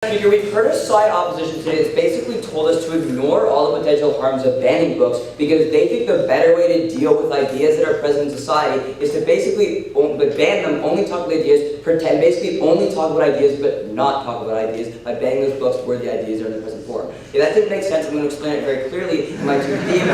Speaker, we've heard a side opposition today that's basically told us to ignore all the potential harms of banning books because they think the better way to deal with ideas that are present in society is to basically ban them, only talk about ideas, basically only talk about ideas but not talk about ideas by banning those books where the ideas are in the present form. If that didn't make sense, I'm going to explain it very clearly in my two themes.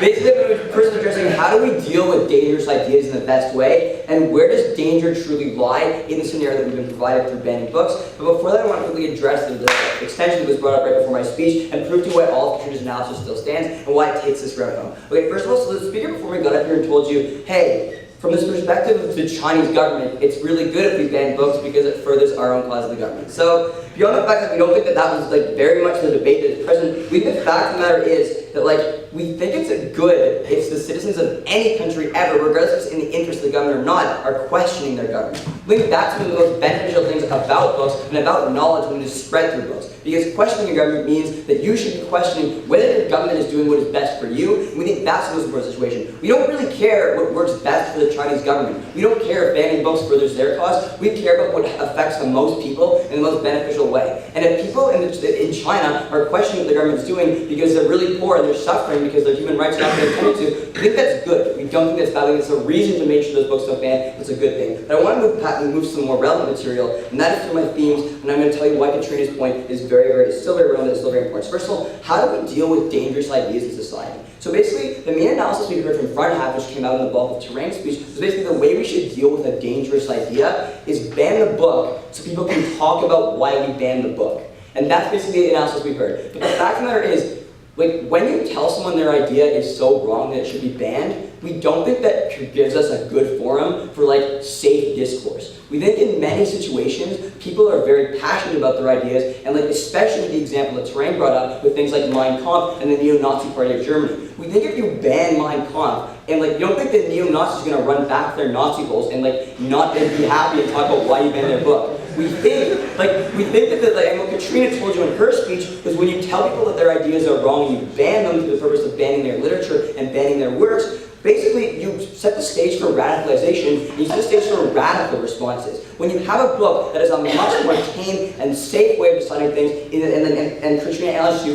Basically, I'm going to first addressing how do we deal with dangerous ideas in the best way, and where does danger truly lie in the scenario that we've been provided through banning books. But before that, I want to quickly address the extension that was brought up right before my speech and prove to you why all of Katrina's analysis still stands and why it takes this route home. Okay, first of all, so the speaker before me got up here and told you, hey, from this perspective of the Chinese government, it's really good if we ban books because it furthers our own cause of the government. So, beyond the fact that we don't think that that was very much the debate that is present, we think the fact of the matter is that we think it's good if the citizens of any country ever, regardless if it's in the interest of the government or not, are questioning their government. I think that's one of the most beneficial things about books and about knowledge when it is spread through books. Because questioning your government means that you should be questioning whether your government is doing what is best for you, and we think that's the most important situation. We don't really care what works best for the Chinese government. We don't care if banning books furthers their cause. We care about what affects the most people in the most beneficial way. And if people in China are questioning what the government is doing because they're really poor and they're suffering because their human rights are not being attended to, we think that's good. We don't think that's bad. I think it's a reason to make sure those books don't ban. It's a good thing. But I want to move to some more relevant material, and that is through my themes, and I'm going to tell you why Katrina's point is still very relevant, it's still very important. So first of all, how do we deal with dangerous ideas in society? So basically, the main analysis we heard from front half, which came out in the bulk of Tarang's speech, was basically the way we should deal with a dangerous idea is ban the book so people can talk about why we banned the book. And that's basically the analysis we heard. But the fact of the matter is, when you tell someone their idea is so wrong that it should be banned, we don't think that gives us a good forum for safe discourse. We think in many situations, people are very passionate about their ideas, and especially the example that Tarang brought up with things like Mein Kampf and the neo-Nazi party of Germany. We think if you ban Mein Kampf, and you don't think the neo-Nazis are going to run back their Nazi holes and not be happy and talk about why you banned their book. We think that and what Katrina told you in her speech was when you tell people that their ideas are wrong and you ban them for the purpose of banning their literature and banning their works, basically you set the stage for radicalization and you set the stage for radical responses. When you have a book that is a much more tame and safe way of deciding things, and Katrina analyzed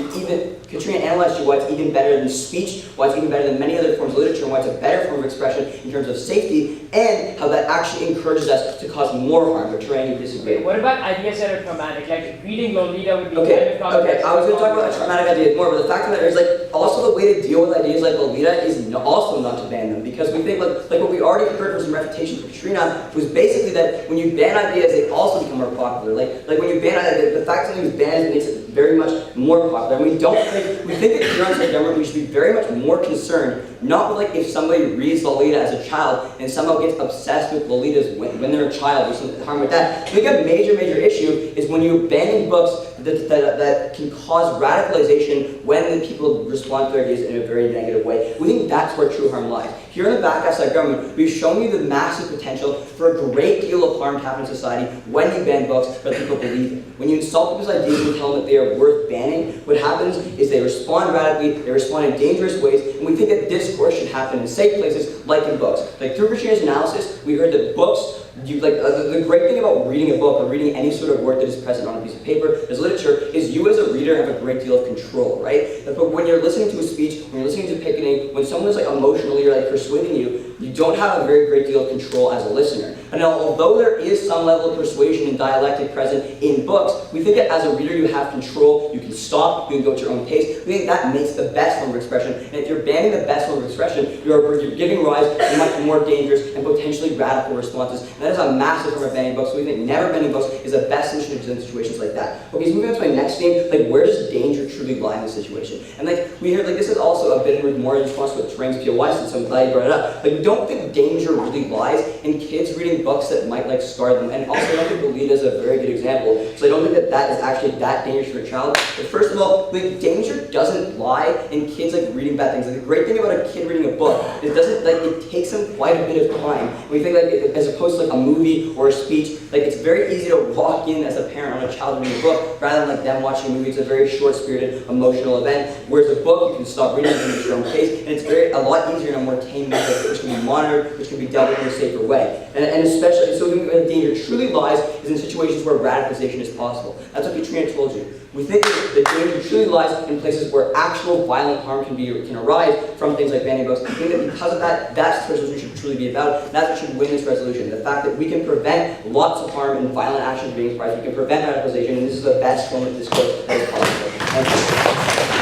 you why it's even better than speech, why it's even better than many other forms of literature, and why it's a better form of expression in terms of safety, and how that actually encourages us to cause more harm. But Tarang, you disagree. What about ideas that are traumatic? Like reading Lolita would be okay, I was going to talk about traumatic ideas more, but the fact of the matter is also the way to deal with ideas like Lolita is also not to ban them, because we think what we already heard from some refutation from Katrina was basically that when you ban ideas, they also become more popular. When you ban ideas, the fact that something is banned makes it very much more popular. And we think that here on the government we should be very much more concerned, not with if somebody reads Lolita as a child and somehow gets obsessed with Lolitas when they're a child or something harm with that. I think a major issue is when you're banning books that can cause radicalization when the people respond to their ideas in a very negative way. We think that's where true harm lies. Here in the back half of government, we've shown you the massive potential for a great deal of harm to happen in society when you ban books that people believe in. When you insult people's ideas and tell them that they are worth banning, what happens is they respond radically, they respond in dangerous ways, and we think that discourse should happen in safe places like in books. Through Katrina's analysis, we heard that books, the great thing about reading a book or reading any sort of work that is present on a piece of paper as literature is you as a reader have a great deal of control, right? But when you're listening to a speech, when you're listening to picketing, when someone is emotionally persuading you, you don't have a very great deal of control as a listener. And although there is some level of persuasion and dialectic present in books, we think that as a reader you have control, you can stop, you can go at your own pace. We think that makes the best form of expression. And if you're banning the best form of expression, you're giving rise to much more dangerous and potentially radical responses. And that is a massive form of banning books. So we think never banning books is the best solution to situations like that. Okay, so moving on to my next theme, where does danger truly lie in this situation? And we heard this is also a bit more in response to what Tarang's POI said, so I'm glad you brought it up. We don't think danger really lies in kids reading books that might scar them. And also I don't think Lolita is a very good example. So I don't think that that is actually that dangerous for a child. But first of all, danger doesn't lie in kids reading bad things. The great thing about a kid reading a book is it takes them quite a bit of time. And we think as opposed to a movie or a speech, it's very easy to walk in as a parent on a child reading a book rather than them watching a movie. It's a very short-spirited, emotional event. Whereas a book, you can stop reading it at your own pace, and it's a lot easier in a more tame method, which can be monitored, which can be dealt with in a safer way. And especially, so the danger truly lies is in situations where radicalization is possible. That's what Katrina told you. We think the danger truly lies in places where actual violent harm can arise from things like banning books. I think that because of that, that's what this resolution should truly be about. That's what should win this resolution. The fact that we can prevent lots of harm and violent actions being expressed. We can prevent radicalization, and this is the best form of discourse that is possible. Thank you.